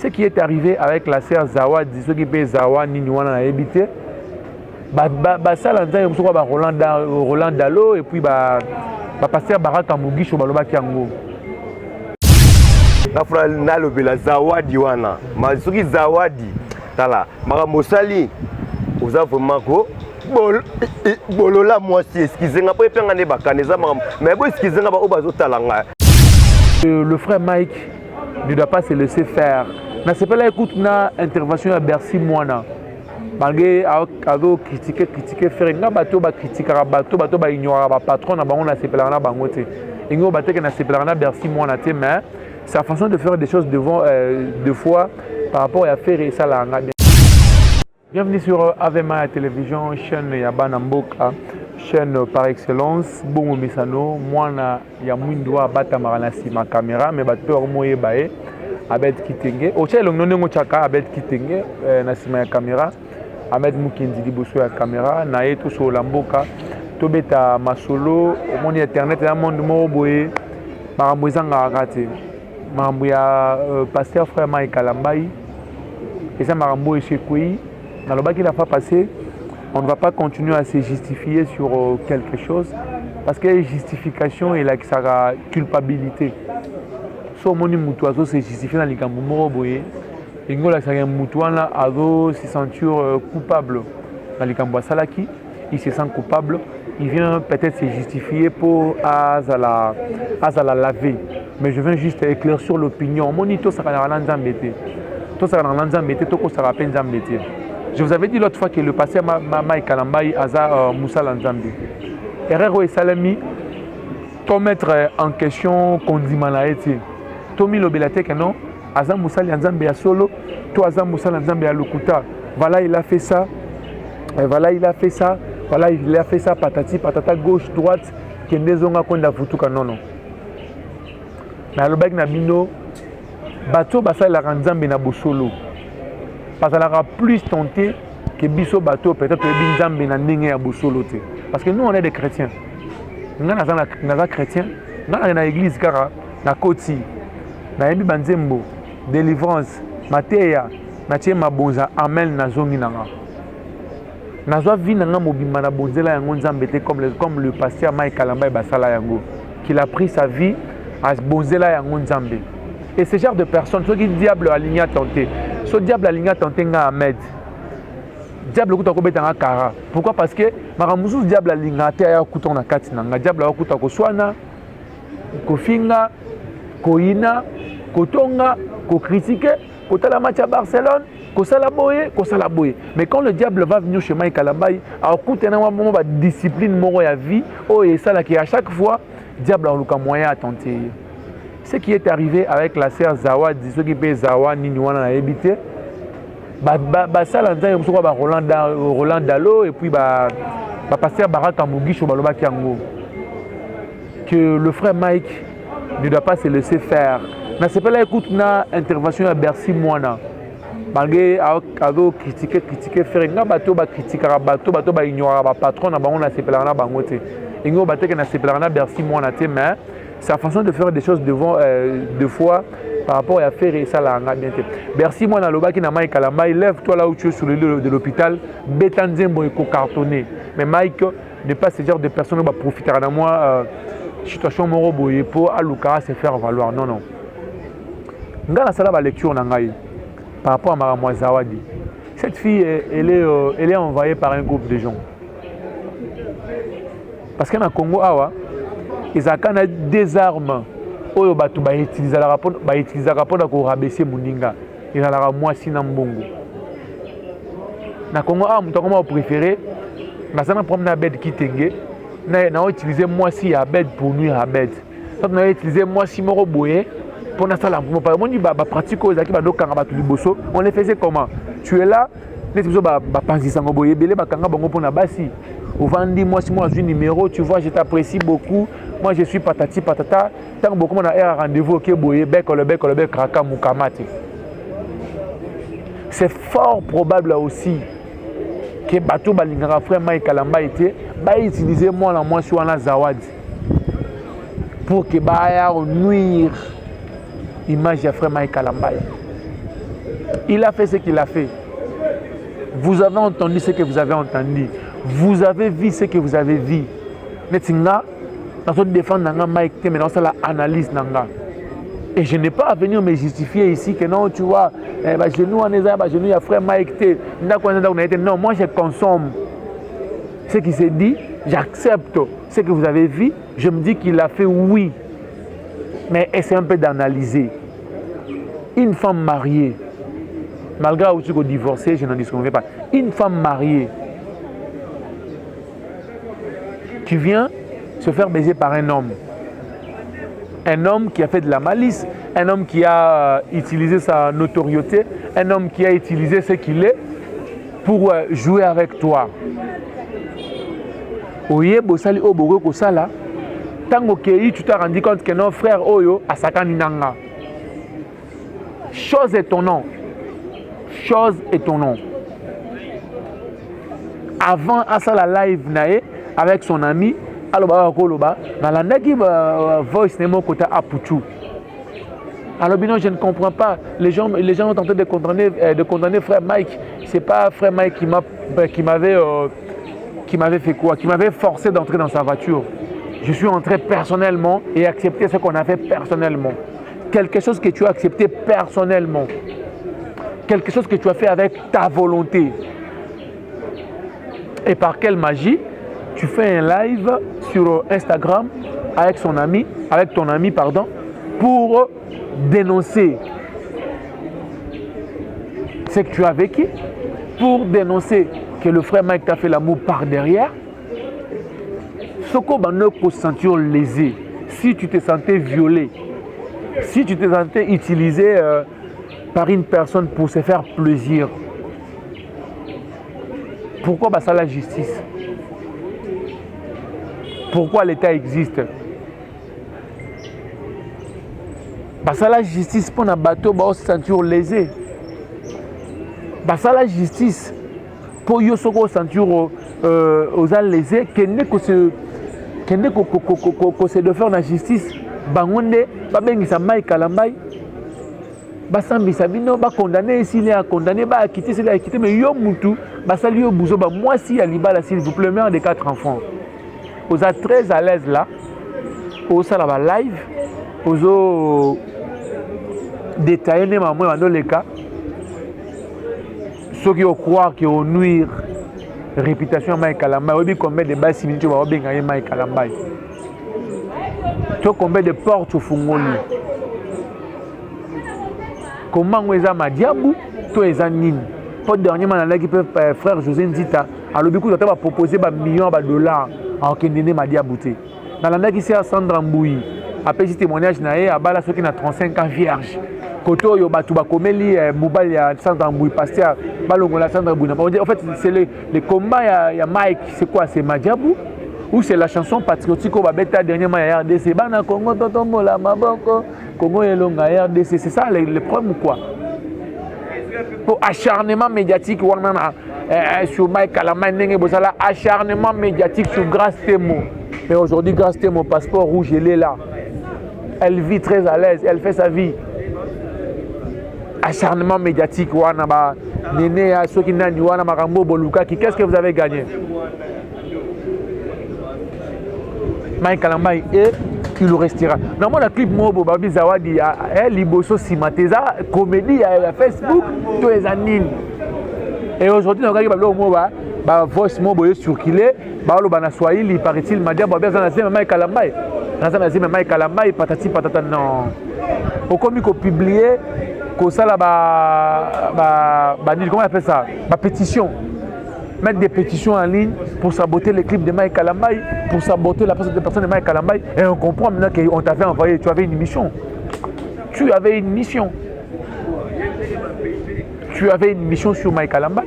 Ce qui est arrivé avec la sœur Zawadi, ceux qui paient Zawadi, nous avons habité. Ça, Roland Dalo et puis pasteur Baraka Mugisho Baloba Kiango. Na lobela Zawadi wana. Mazuki Zawadi. Tala, Maramosali. Oza vraiment ko bolola moi si excusez nga pe penga ne bakaneza mais bo excusez nga ba obazo talanga. Le frère Mike ne doit pas se laisser faire. Na c'est pas là écoute na intervention à Bercy Moana. Malgré ado critiquer faire nga bato ba critiquer bato ba ignorer ba patron na bango na c'est pas na bango te. Ingo bateke na c'est pas na Bercy Moana te mais sa façon de faire des choses devant deux fois par rapport à faire ça là. Bienvenue sur Avema Télévision, chaîne Yabana Mboka, chaîne par excellence. Bongo Misano, moi na ya mwindwa bata maranasi ma caméra, mais bato moye bae abet kitenge. Ocha longono ngo chaka abet kitenge na sima ya caméra. Ahmed Mukendi liboso ya caméra na yeto so la mboka. Tobeta masolo, moni internet na monde mo boye. Marambo ezanga rakate. Marambo ya pasteur frère Mike Kalambai. Et ça marambo eshekui. Dans le bas qu'il n'a pas passé, on ne va pas continuer à se justifier sur quelque chose parce que la justification est là qui sera culpabilité. So moni mutuazo se justifie dans les gambo boye, ingola sa mutuana ado se sentir coupable dans les gambo salaki, il se sent coupable, il vient peut-être se justifier pour azala laver. Mais je viens juste éclaircir sur l'opinion. Monito ça va dans l'embêter. Tout ça dans l'embêter, tout ça va peine embêter. Je vous avais dit l'autre fois que le pasteur Mike Kalambai Aza Moussa Lanzambi. Erreur et Salami, ton mettre en question Kondimanaete. Tomi Lobelate que non, Aza Moussa Lanzambi à solo, toi Aza Moussa Lanzambi à Lokuta. Voilà, il a fait ça. Voilà, il a fait ça. Voilà, il a fait ça. Patati, patata, gauche, droite. Kendezonga Konda Futuka non non. Mais le bac Nabino, Bato Basa la Ranzambi na Bosolo. Parce qu'elle aura plus tenté que Bisso Bateau, peut-être que Binzambe n'a n'ingé à Boussolote. Parce que nous, on est des chrétiens. Nous sommes des chrétiens. Nous sommes dans l'église, na Koti, na Ebi Banzembo, délivrance, Matéa, Natie Mabonza, Amel, Nazongi Nanga. Nazwa vi Nanga Mobima na Bonzela Yango Nzambete comme le pasteur Mike Kalambai Basala Yango, qu'il a pris sa vie à Bonzela Yango Nzambe. Et ce genre de personnes, ceux qui diable aligné à tenter. Ce diable aligné à tenter à Ahmed. Diable kuta ko betanga kara. Pourquoi? Parce que maramusu diable aligné à terre kuta na kati nanga. Diable kuta ko swana, ko finga, ko ina, ko tonga, ko critiquer, ko tala match à Barcelone, ko sala boye. Mais quand le diable va venir chez Mike Kalambai, a kuta na moment ba discipline moro ya vie, oh et ça là qui à chaque fois diable a le moyen à tenter. Ce qui est arrivé avec la sœur Zawadi, ceux qui paient Zawadi, nous avons habité. Ça, Roland Dalo et puis pasteur Baraka Mugisho Baloba Kiango. Que le frère Mike ne doit pas se laisser faire. Na c'est pas là écoute na intervention à Bercy Moana. Malgré ado critiquer faire nga bato ba critiquer bato ba ignorer ba patron na bango na c'est pas na bango te. Ingo bateke na c'est pas na Bercy Moana te mais sa façon de faire des choses devant deux fois par rapport à faire ça là bien. Merci moi dans le bas qui n'a Mike Kalambai, lève-toi là où tu es sur le lit de l'hôpital, Betanzembo et cartonné. Mais Mike n'est pas ce genre de personne qui va profiter de moi situation moro boye pour Aluka se faire valoir. Non non. Ngala sala ba lecture nangai par rapport à Maramwa Zawadi. Cette fille elle est envoyée par un groupe de gens. Parce qu'en Congo awa ils ont des armes oyo batu ba utiliser pour rabaisser muninga ils ont la mwasi na mbongo na Congo muto koma préféré na sana promener bed kitenge na utiliser mwasi ya bed pour nuire à bed donc na utiliser mwasi moko boye pour na sala pour pas moni ba pratique aux aki ba dokanga batu liboso on les faisait comment tu es là les biso ba panzisa ngo boye belé ba kanga bango pour na basi au vendi moi si moi j'ai un numéro tu vois je t'apprécie beaucoup. Moi je suis patati patata. Tant que beaucoup on a un rendez-vous ok boye bec kraka mukamati. C'est fort probable là aussi que bateau balingara frère Mike Kalamba était ba utiliser moi la moi sur la Zawadi pour que ba nuire image de frère Mike Kalamba. Il a fait ce qu'il a fait. Vous avez entendu ce que vous avez entendu. Vous avez vu ce que vous avez vu. Mais Tinga, dans son défense, Mike, mais dans la analyse, et je n'ai pas à venir me justifier ici que non, tu vois, genou en Eza, genou, il y a frère Mike, non, moi je consomme ce qui s'est dit, j'accepte ce que vous avez vu, je me dis qu'il a fait oui. Mais essaie un peu d'analyser. Une femme mariée, malgré aussi que divorcée, je n'en disconviens pas. Une femme mariée, tu viens se faire baiser par un homme. Un homme qui a fait de la malice, un homme qui a utilisé sa notoriété, un homme qui a utilisé ce qu'il est pour jouer avec toi. Oye, bosali oboro kosala, tango kei tu t'es rendu compte que non frère Oyo a sakani nanga. Chose étonnante. Chose étonnante. Avant à ça la live nae avec son ami, alors dans la nagi voice nemo kota apuchu. Alors bien je ne comprends pas. Les gens ont tenté de condamner frère Mike. C'est pas frère Mike qui m'avait fait quoi? Qui m'avait forcé d'entrer dans sa voiture. Je suis entré personnellement et accepté ce qu'on a fait personnellement. Quelque chose que tu as accepté personnellement. Quelque chose que tu as fait avec ta volonté. Et par quelle magie? Tu fais un live sur Instagram avec ton ami, pour dénoncer ce que tu as vécu, pour dénoncer que le frère Mike t'a fait l'amour par derrière. Ce qu'on peut se sentir lésé, si tu te sentais violé, si tu te sentais utilisé par une personne pour se faire plaisir, pourquoi ça la justice? Pourquoi l'État existe? Ça la justice pour un bateau se sentir lésé. Ça la justice pour yo se sentir aux lésés que c'est de faire la justice. Bangonde babengisa Mike Kalambai. Basambisa bino ba condamné s'il est condamné ba acquitté s'il est acquitté mais yo mutu basali yo buzo ba moi si alibala s'il vous plaît mère de 4 enfants. Vous êtes très à l'aise là. Vous êtes là live. Vous êtes détaillé dans les cas. Ceux qui croient qu'ils vont nuire la réputation de Mike Kalambai. Vous savez combien de bases minutes vous avez gagné Mike Kalambai. Combien de portes au Fungoli. Comment vous avez Madiabou, toi et Zanine. Dernièrement, frère José Nzita, à l'obécoute, on a proposé des millions de dollars en Kendene Madiabouté. Dans la nagi, c'est à Sandra Mboui. Après, ce témoignage, à Bala, ceux qui ont 35 ans vierge. Koto, yo batuba komeli, Moubal, il y a Sandra Mboui, pasteur, Balongola, Sandra Mboui. En fait, c'est le combat, il y a Mike, c'est quoi? C'est Madiabou? Ou c'est la chanson patriotique au Babeta dernièrement à RDC. Bana Congo, Totombo, la Maboko, Congo et Longa RDC. C'est ça le problème ou quoi? Pour acharnement médiatique, sur Mike Kalamai, acharnement médiatique sur Grâce Temo. Mais aujourd'hui, Grâce Temo, passeport rouge, elle est là. Elle vit très à l'aise, elle fait sa vie. Acharnement médiatique, qu'est-ce que vous avez gagné? Mike Kalambai et il restera. Dans mon clip Mobo Babi Zawadi a Liboso Simateza comédie à Facebook tous les années. Et aujourd'hui on regarde Bablo Moba ba voice Mobo circulé ba lo bana Swahili paraît-il m'a dit Babia dans la Mike Kalambai. Dans la Mike Kalambai patati patata non. Au comme qu'on publier que ça là comment on appelle ça? Ba pétition. Mettre des pétitions en ligne pour saboter les clips de Mike Kalambai, pour saboter la personne de Mike Kalambai. Et on comprend maintenant qu'on t'avait envoyé, tu avais une mission. Tu avais une mission. Tu avais une mission sur Mike Kalambai.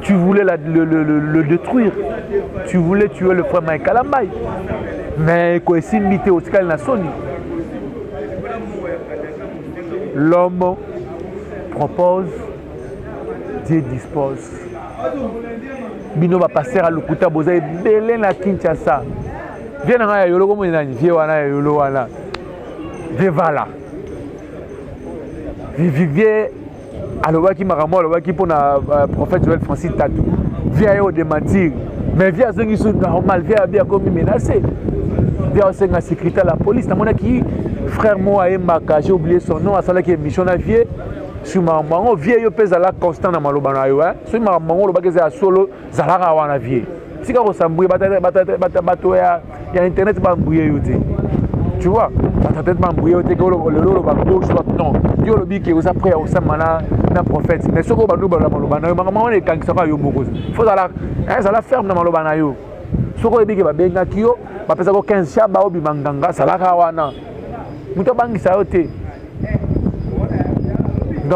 Tu voulais le détruire. Tu voulais tuer le frère Mike Kalambai. Mais quoi, c'est une mythe au Tikal Nassoni. L'homme propose, Dieu dispose. Bino va passer à l'Okuta Bozaï, Belé na Kinshasa. Viens à Yolo, comme il a dit, viens à Yolo, viens là. Vivier alobaki makambo alobaki mpona prophète Joël Francis Tatou via yo démentir mais via zongi so normal via bien comme menacé via osenga sécurité à la police namonaki frère mo ayembaka j'ai oublié son nom asalaki émission na vie sur makambo vie yo pesa la constant na maloba na yo so makambo lobaki za solo zalaka wana vie sika ko sambouye bato ya internet ba mbouye yo te tu vois peut-être pas mbouye yo te ko le ba gauche droite non yo lobi ke osa prêt osa mana na prophète mais soko ba ndoba la maloba na yo makambo on ekankisaka yo moko faut ça la ferme na maloba na yo soko ebi ke ba benga kiyo ba pesa ko 15 shaba obi manganga salaka wana muto bangisa yo te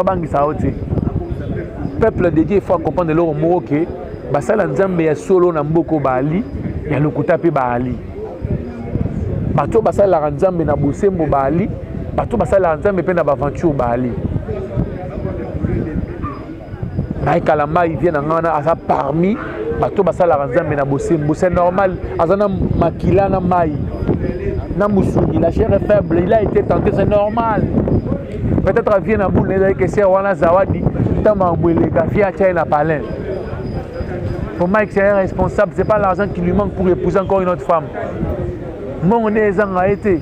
bangisa yo te peuple de Dieu il faut comprendre le mot que basala nzambe ya solo na mboko bali ya lokuta pe bali bato basala nzambe na bosembo bali bato basala nzambe pe na aventure bali na kalamba il vient ngana asa parmi bato basala nzambe na bosembo c'est normal azana makila na mai na musuni la chair est faible il a été tenté c'est normal peut-être vient na boule na que c'est wana zawadi tama mwele gafia cha na palin. Pour Mike, c'est un responsable, ce n'est pas l'argent qui lui manque pour épouser encore une autre femme. Mon nez a été.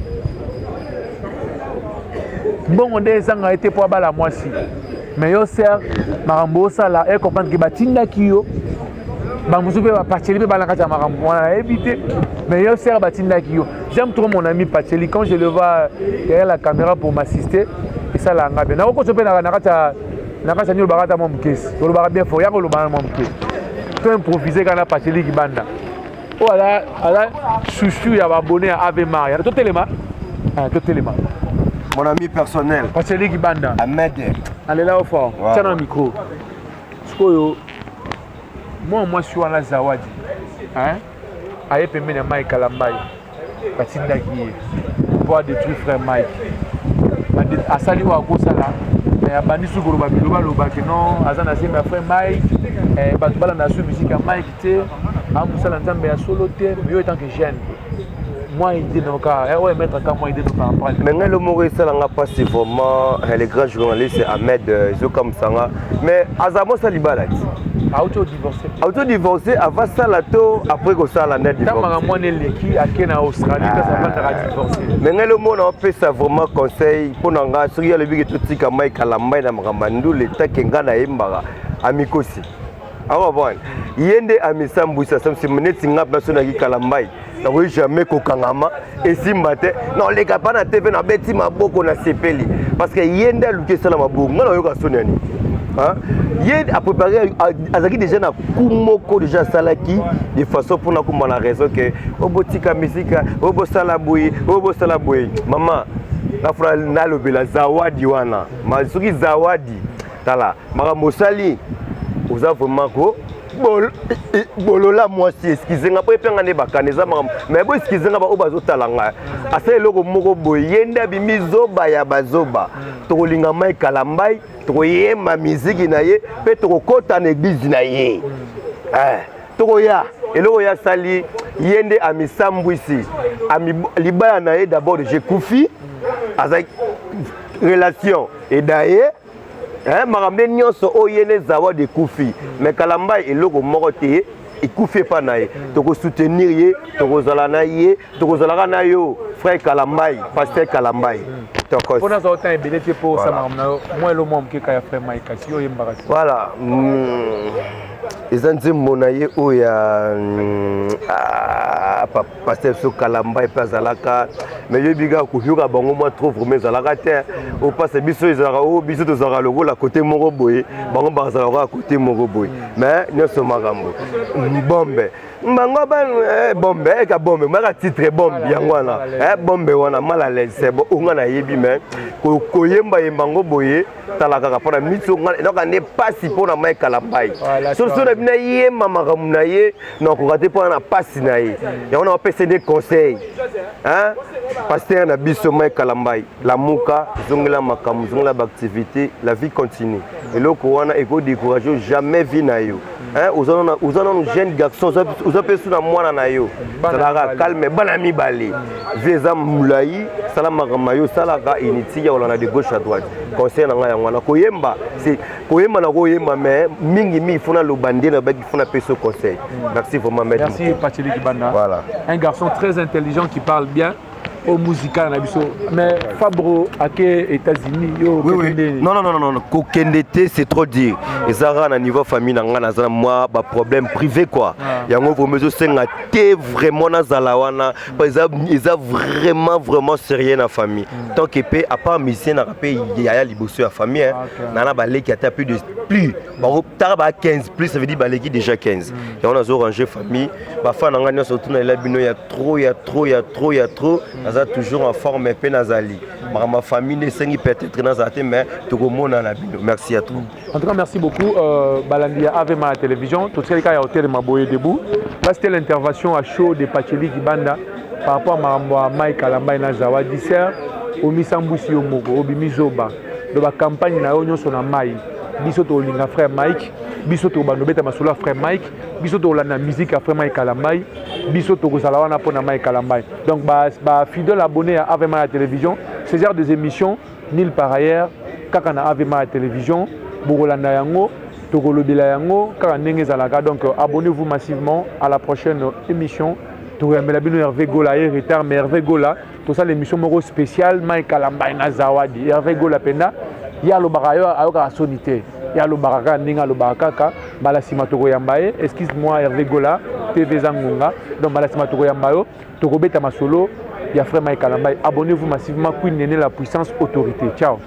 Mon nez a été pour la moitié. Mais yo sert, Marambo Sala, et comprendre que Batinda Kyo, Bamoussou va partir, Marambo, on a évité. Mais yo sert Batinda Kyo. J'aime trop mon ami Pacheli, quand je le vois derrière la caméra pour m'assister, et ça l'a engagé. Na oko sope na nakata nyo barata mon kesi. Ko lo bara bien fort, ya ko lo bara mon kesi. Improviser quand on a passé les banda. Oh là, chouchou, il y a abonné à Ave Maria. Tout élément. Mon ami personnel. Passé les banda. Ahmed. Allez là au fort. Tiens un micro. Moi je suis à la Zawadi. Hein? Aïe pembe na Mike Kalambai. Katinda qui pour détruire frère Mike. Asali wa ko sala. Mais abandi sukuru ba biloba loba que non, azana c'est ma frère Mike. Bato bala na su musique à Mike te amusala nzambe ya solo te mais en tant que jeune moi idée donc ouais mettre quand moi idée donc en parler mais le mot ça l'a pas c'est vraiment les grands journalistes Ahmed zo comme ça mais azamo salibala auto divorcé avant ça la to après que ça la net divorcé tama moi ne leki akena Australie que ça va divorcer mais le mot on fait ça vraiment conseil pour nanga sur le bigi tout tika Mike Kalambai na makambandu le takenga na yembara amikosi. Alors bon, yende amisambu ça c'est meneti ngap national ki Kalambai. Na oui jamais kokangama et simbate. Non les gars pas na TV na beti maboko na sepeli parce que yende luke sala maboko. Ngana yoka sonani. Hein? Yende a préparé azaki déjà na kumoko déjà salaki de façon pour na kuma na raison que obotika misika, obosala boyi, maman na fra na lobela zawadi wana. Mazuki zawadi. Tala, makamosali vous avez vraiment bolola moitié excusez-moi après penga ne bakaneza mais bo excusez-moi ba obazo talanga asa eloko moko boyenda bimizoba ya bazoba tokolinga Mike Kalambai tokoyema musique na ye pe tokokota na église na ye tokoya eloko ya sali yende amisambu ici ami libaya na ye d'abord je kufi avec relation et d'ailleurs makambe nyonso oyene zawa de kufi mais Kalambai eloko moko te ikufi pa na ye toko soutenir ye toko zala na ye toko zala na yo frère Kalambai pasteur Kalambai toko pour nous autant belete pour ça moi le mom ki ka frère Mike kasi yo yembaka voilà ezanze monaye oya pasteur so Kalambai pa zalaka mais yo biga ko yoka bango moi trop vraiment zalaka te au passe biso ezalaka o biso to zalaka logo la côté moko boye bango ba zalaka côté moko boye mais nyoso makambo bombe bango ba bombe ka bombe maka titre bombe yango wana bombe wana mal à l'aise c'est bon on a yebi mais ko yemba yembango boye talaka ka pona mitso donc on n'est pas si pour na Mike Kalambai sur na bina yemba makamuna ye non ko rater pour na passe na ye et on a passé des conseils hein pasteur na biso Mike Kalambai la muka zongela makamu zongela activité la vie continue et loko wana eko décourager jamais vie na yo un jeune garçon vous avez sur la moine na yo ça calme banami balé vieza mulai sala magamayo sala ga initi ya olana de gauche à droite conseil na ngaya ngwana koyemba c'est koyemba na koyemba mais mingi mi funa lo bandé na ba ki funa peso conseil merci vraiment maître. Merci Pacheli Kibanda. Voilà, un garçon très intelligent qui parle bien au musical na biso mais Fabro ake États-Unis yo non kokendete c'est trop dire ezara na niveau famille na ngana za moi ba problème privé quoi yango vous mezo senga te vraiment na zalawana par exemple ils a vraiment sérieux na famille tant que pe à part musicien na rapé ya liboso ya famille nana ba leki ata plus ba tara ba 15 plus ça veut dire ba leki déjà 15 et on a ranger famille ba fa na ngana surtout na la bino ya trop toujours en forme et pénazali. Ma famille n'est peut-être dans la mais tout le monde a bino. Merci à tous. En tout cas, merci beaucoup. Balandia avec ma télévision. Tout ce qui a été ma boye debout. Là, c'était l'intervention à chaud de Pacheli Kibanda par rapport à Mike Alamba et Nazawa. Dissert au Misambusi Omoko, au Bimizoba. De la campagne na Onyo Sona Mai. Bisoto Linga frère Mike. Bisoto Banobeta Masula frère Mike. Bisoto la musique à frère Mike Alambai. Bisoto Gosalawana pour Mike Alambai. Donc, fidèle abonné à Avema à la télévision. Ces genres des émissions, nul par ailleurs, Kakana Avema à la télévision, Bogolanda Yango, Togolobila Yango, Kakanenge Zalaga. Donc, abonnez-vous massivement à la prochaine émission. Tourembelabino Hervé Gola, retard, mais Hervé Gola, tout ça l'émission moro spéciale, Mike Alambai Nazawadi, Hervé Gola Penda, Yalo Barayo, Ayoka Sonité. Yalo Baraka, Ninga Lobarakaka, Balasima Togo Yambaye, excuse-moi Hervé Gola, TV Zangunga, donc Balasima Togo Yambayo, Togobeta Masolo, il y a frère Mike Alambai. Abonnez-vous massivement, Queen Néné, la puissance autorité. Ciao.